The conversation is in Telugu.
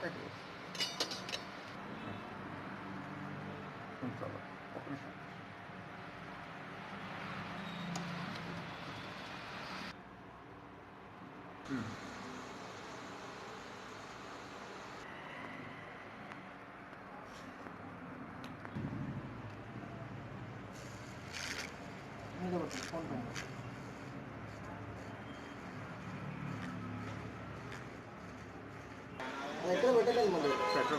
పెట్టు ఉంచాలి ఒక నిమిషం. మీద పెట్టు ఫోన్ పైన ఎక్కడ పెట్టలేదు మళ్ళీ పెట్టు.